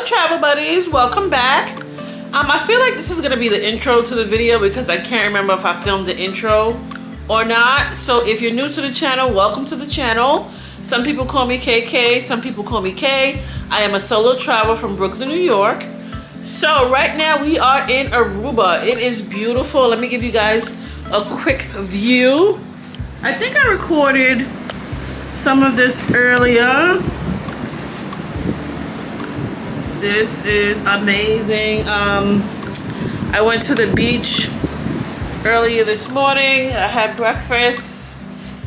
Hello travel buddies, welcome back. I feel like this is gonna be the intro to the video because I can't remember if I filmed the intro or not. So if you're new to the channel, welcome to the channel. Some people call me KK, some people call me K. I am a solo traveler from Brooklyn, New York. So right now we are in Aruba. It is beautiful. Let me give you guys a quick view. I think I recorded some of this earlier. This is amazing. I went to the beach earlier this morning. I had breakfast.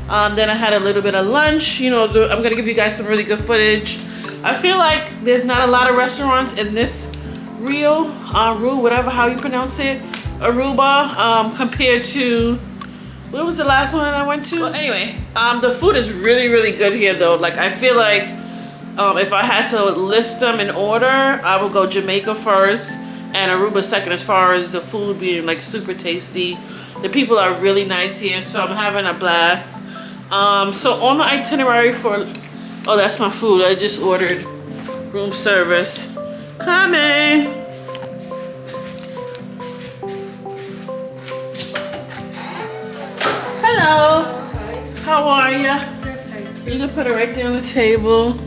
Then I had a little bit of lunch. You know, I'm gonna give you guys some really good footage. I feel like there's not a lot of restaurants in this RIU, whatever how you pronounce it, Aruba, compared to, where was the last one I went to? Well, anyway, the food is really, really good here though. Like I feel like if I had to list them in order, I would go Jamaica first and Aruba second as far as the food being like super tasty. The people are really nice here, so I'm having a blast. So on the itinerary for, oh that's my food, I just ordered room service. Coming. Hello. How are you? You can put it right there on the table.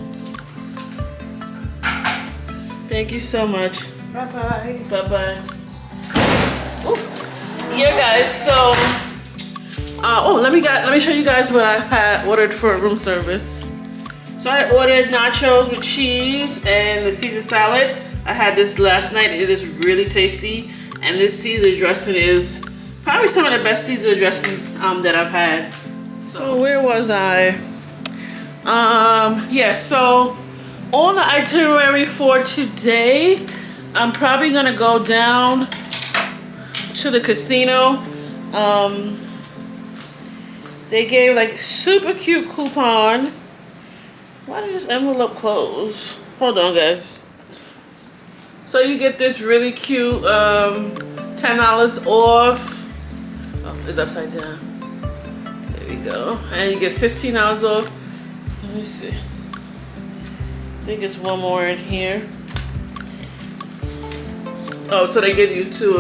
Thank you so much. Bye-bye. Bye-bye. Yeah, guys, so let me show you guys what I had ordered for room service. So I ordered nachos with cheese and the Caesar salad. I had this last night. It is really tasty, and this Caesar dressing is probably some of the best Caesar dressing that I've had. So where was I? Yeah, so on the itinerary for today, I'm probably gonna go down to the casino. They gave like super cute coupon. Why did this envelope close? Hold on, guys. So you get this really cute $10 off. Oh, it's upside down. There we go. And you get $15 off. Let me see. I think it's one more in here. Oh, so they give you two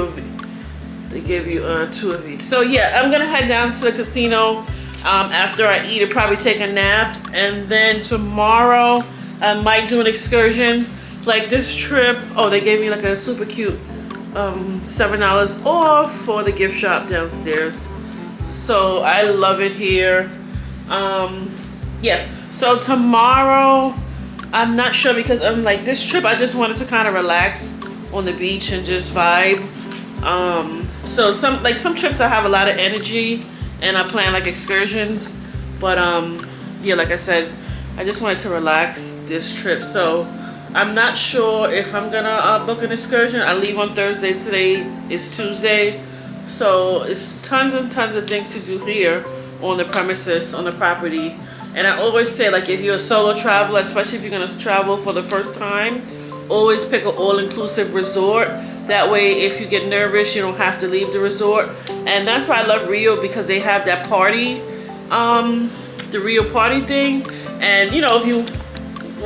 of each. So yeah, I'm gonna head down to the casino after I eat and probably take a nap, and then tomorrow I might do an excursion. Like this trip, oh, they gave me like a super cute $7 off for the gift shop downstairs. So I love it here. Yeah, so tomorrow I'm not sure because I'm like, this trip I just wanted to kind of relax on the beach and just vibe. So some trips I have a lot of energy and I plan like excursions, but yeah, like I said, I just wanted to relax this trip. So I'm not sure if I'm gonna book an excursion. I leave on Thursday. Today is Tuesday, so it's tons and tons of things to do here on the premises, on the property. And I always say, like, if you're a solo traveler, especially if you're gonna travel for the first time, always pick an all-inclusive resort. That way, if you get nervous, you don't have to leave the resort. And that's why I love RIU, because they have that party, the RIU party thing. And you know, if you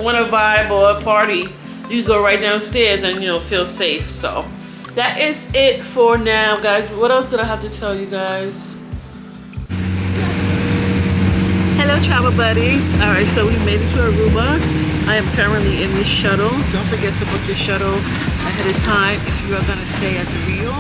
want to vibe or a party, you go right downstairs and, you know, feel safe. So that is it for now, guys. What else did I have to tell you guys? Hello travel buddies. All right, so we made it to Aruba. I am currently in this shuttle. Don't forget to book your shuttle ahead of time if you are going to stay at the RIU.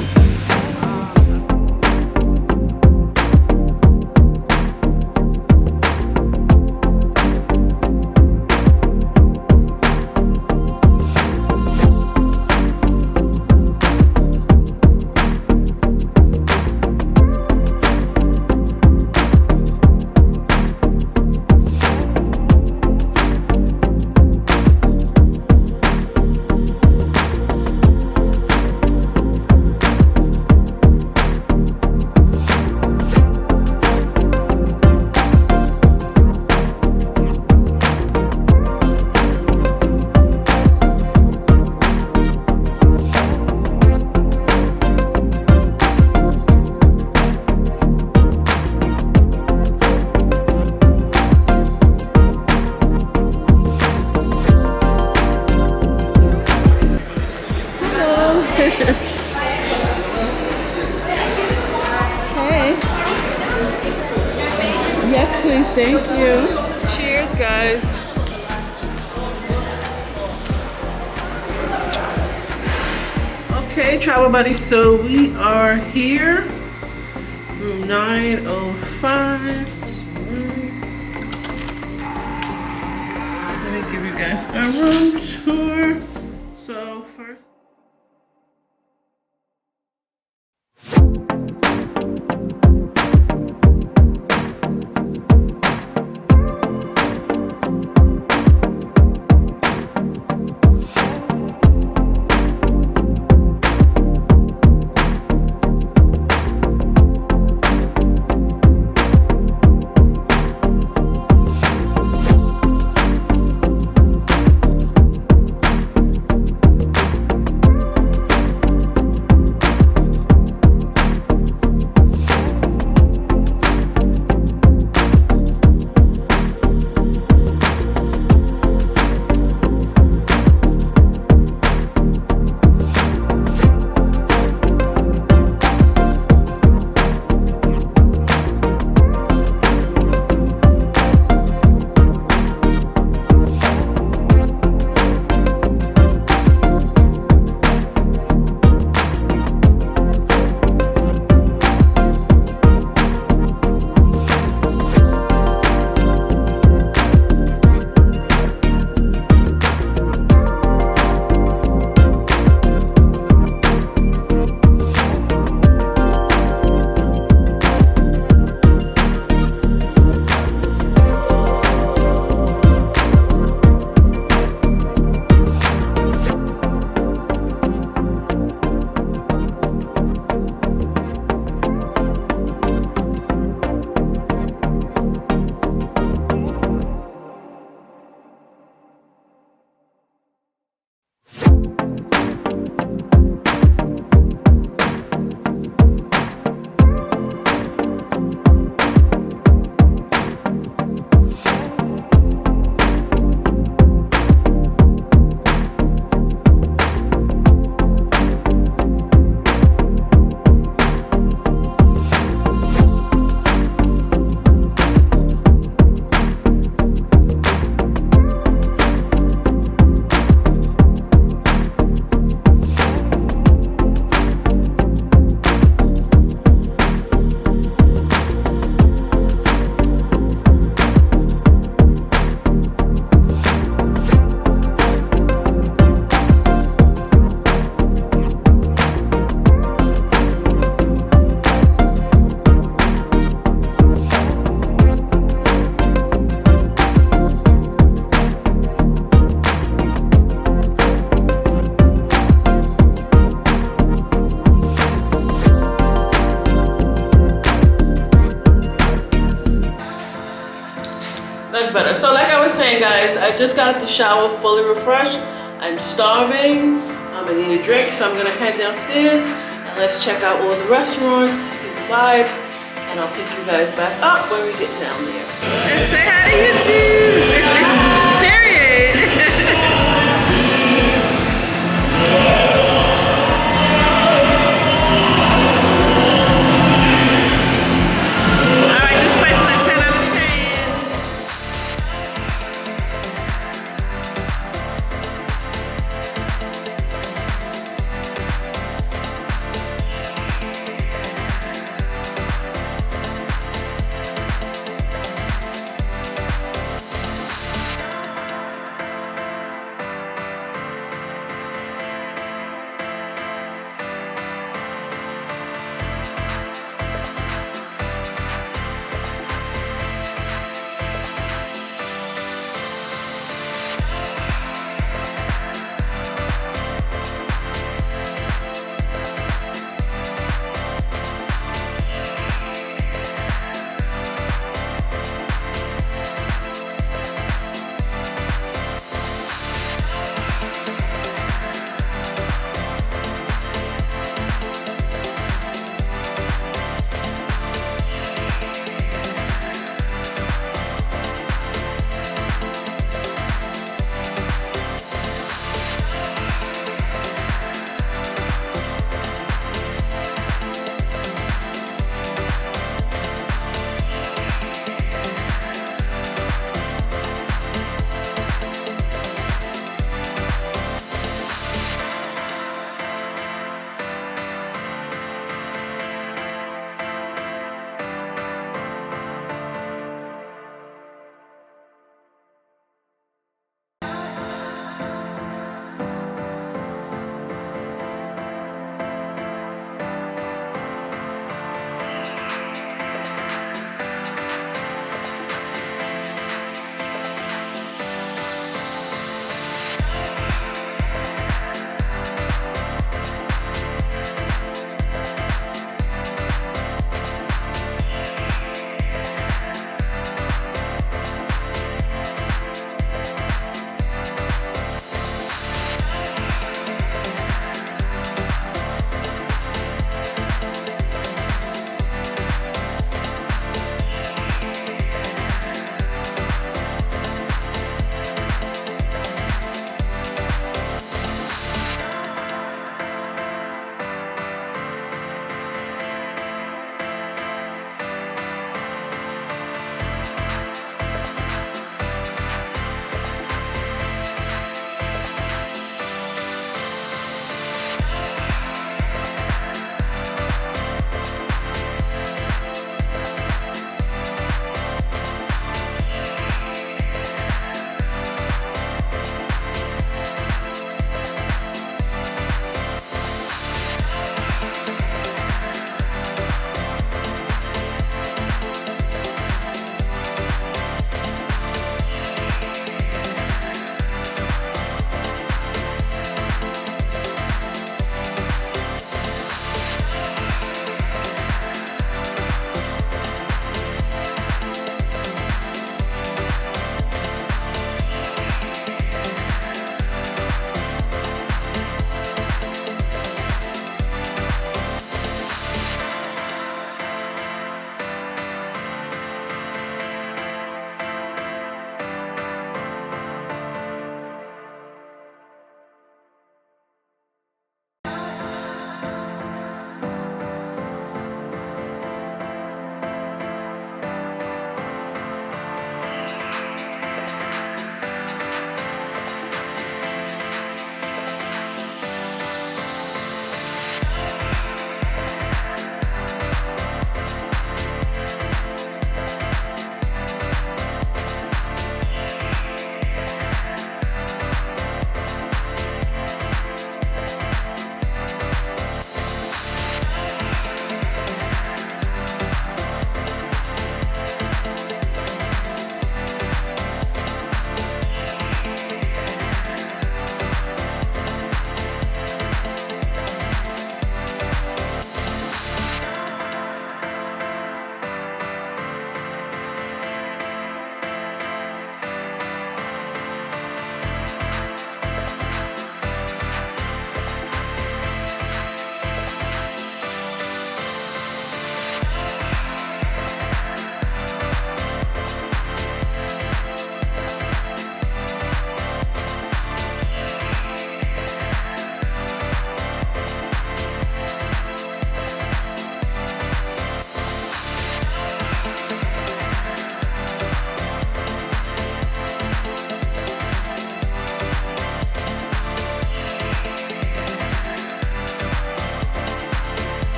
please. Thank you. Cheers, guys. Okay, travel buddies. So we are here, room 905. Let me give you guys a room tour. So first. That's better. So like I was saying, guys, I just got out the shower fully refreshed. I'm starving. I'm gonna need a drink, so I'm gonna head downstairs and let's check out all the restaurants, see the vibes, and I'll pick you guys back up when we get down there. And say hi to YouTube. Period.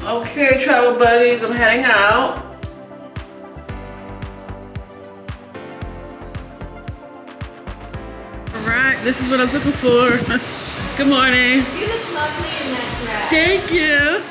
Okay, travel buddies, I'm heading out. All right, this is what I was looking for. Good morning. You look lovely in that dress. Thank you.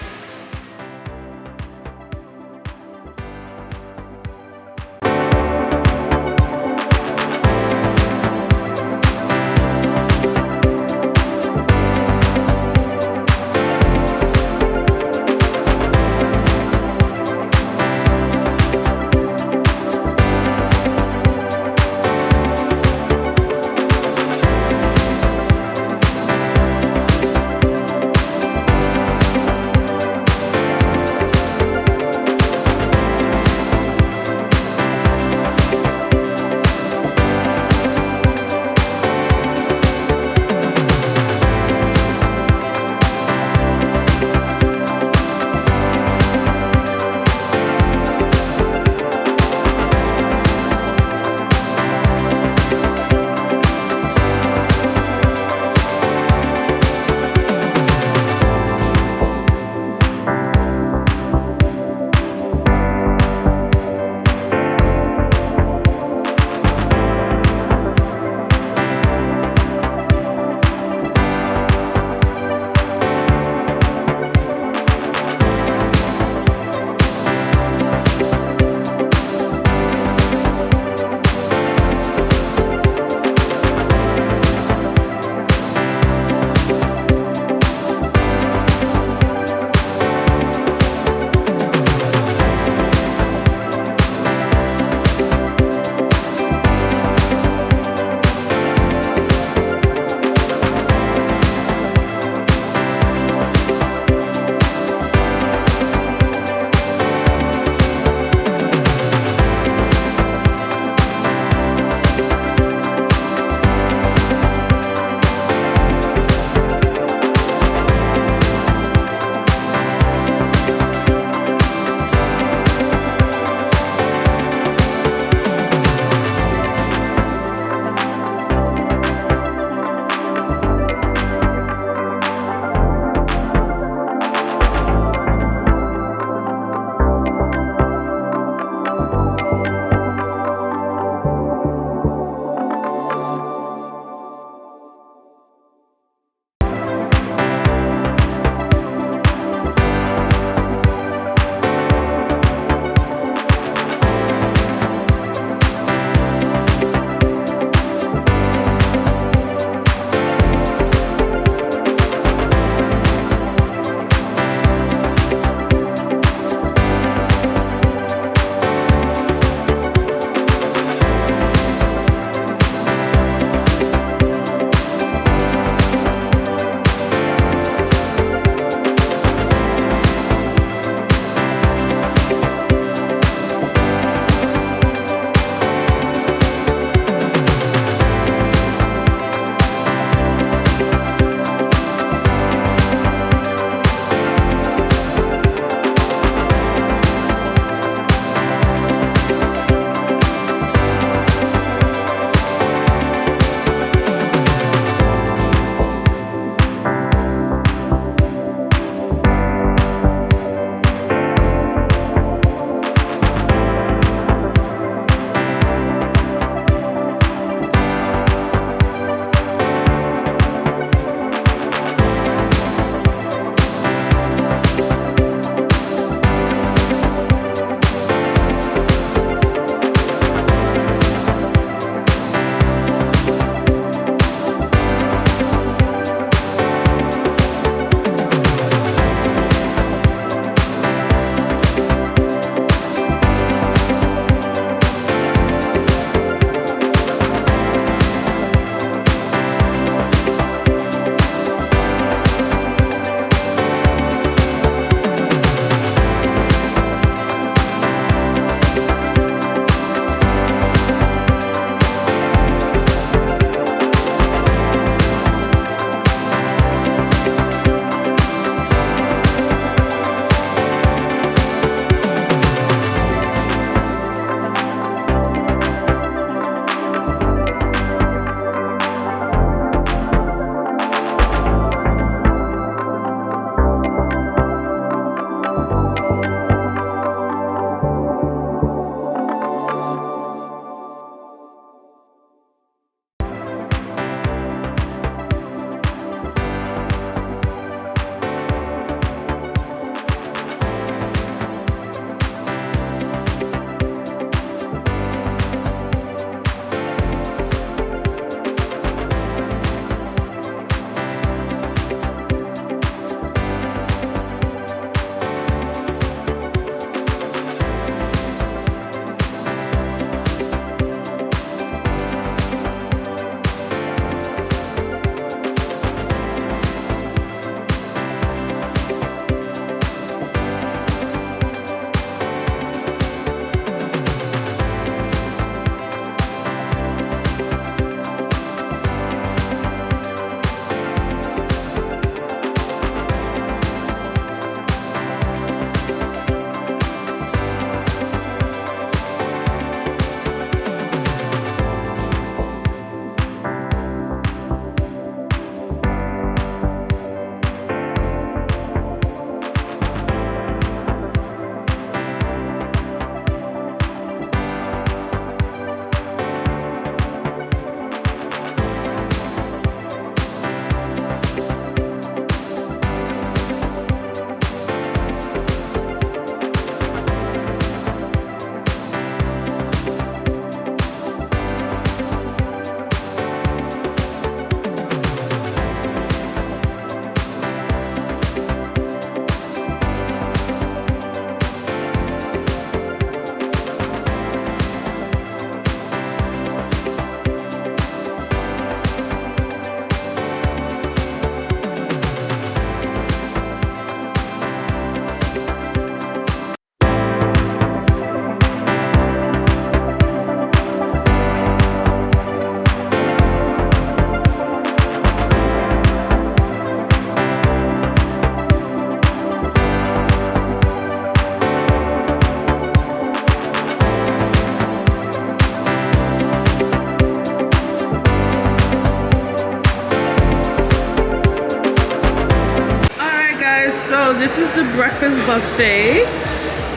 this is the breakfast buffet.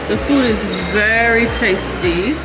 The food is very tasty.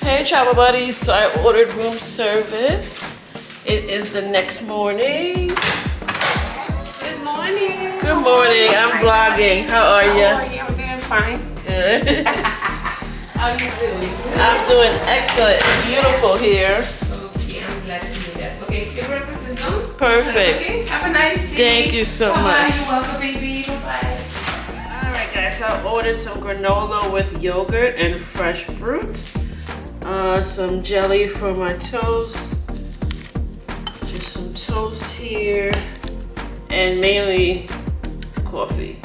Hey travel buddies, so I ordered room service. It is the next morning. Good morning. Good morning, I'm vlogging. How are you? How are you? I'm doing fine. Good. How are you doing? I'm doing excellent. It's beautiful here. Okay, I'm glad to hear that. Okay, your breakfast is done? Perfect. Okay, have a nice day. Thank you so Bye-bye. much. You're welcome, baby. Bye-bye. Alright guys, so I ordered some granola with yogurt and fresh fruit. Some jelly for my toast. Just some toast here. And mainly coffee.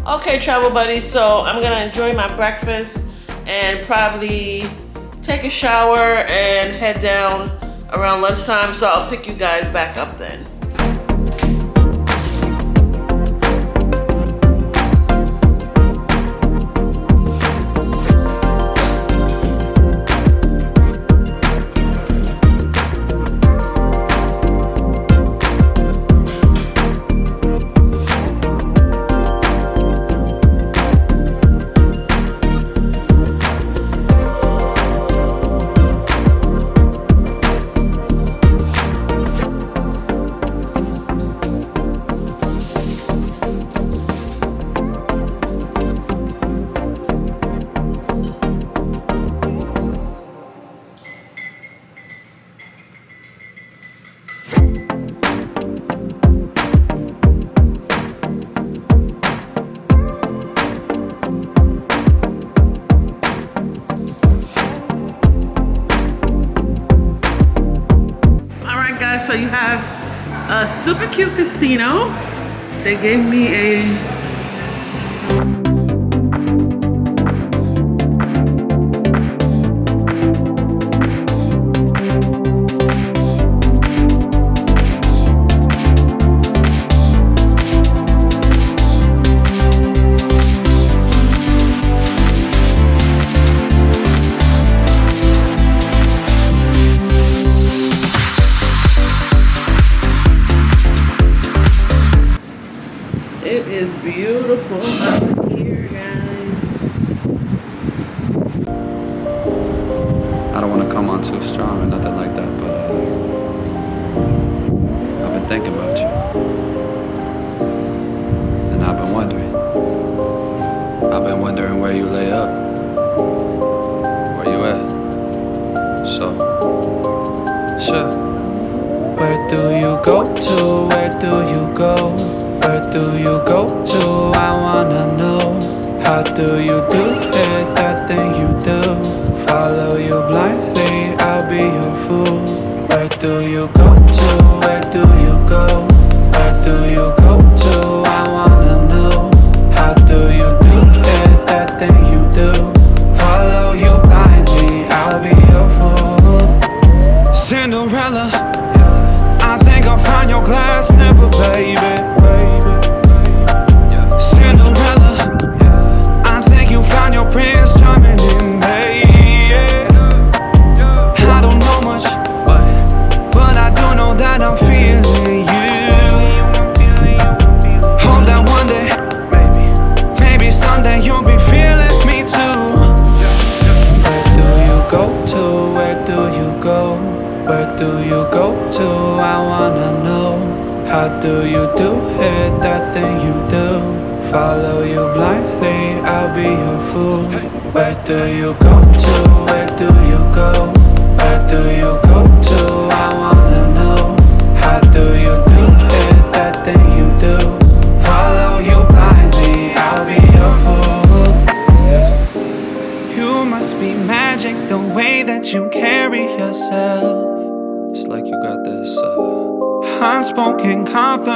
Okay, travel buddies, so I'm gonna enjoy my breakfast and probably take a shower and head down around lunchtime, so I'll pick you guys back up then. So you have a super cute casino. They gave me a It is beautiful out here, guys. I don't want to come on too strong or nothing like that, but I've been thinking about you. And I've been wondering where you lay up. Where you at? So, sure. Where do you go to? Where do you go? Where do you go to? I wanna know. How do you do it? That thing you do. Follow you blindly, I'll be your fool. Where do you go to? Where do you go? Where do you go to? I wanna know. How do you do it? That thing you do. Follow you blindly, I'll be your fool. Cinderella, I think I'll find your glass slipper, baby. Cinderella, I think you found your prince charming in me. I don't know much, but I do know that I'm feeling you. Hope that one day, maybe someday you'll be feeling me too. Where do you go to? Where do you go? Where do you go to? I wanna know. How do you do it? That thing you do. Follow you blindly, I'll be your fool. Where do you go to? Where do you go? Where do you go to? I wanna know. How do you do it? That thing you do. Follow the way that you carry yourself. It's like you got this unspoken confidence.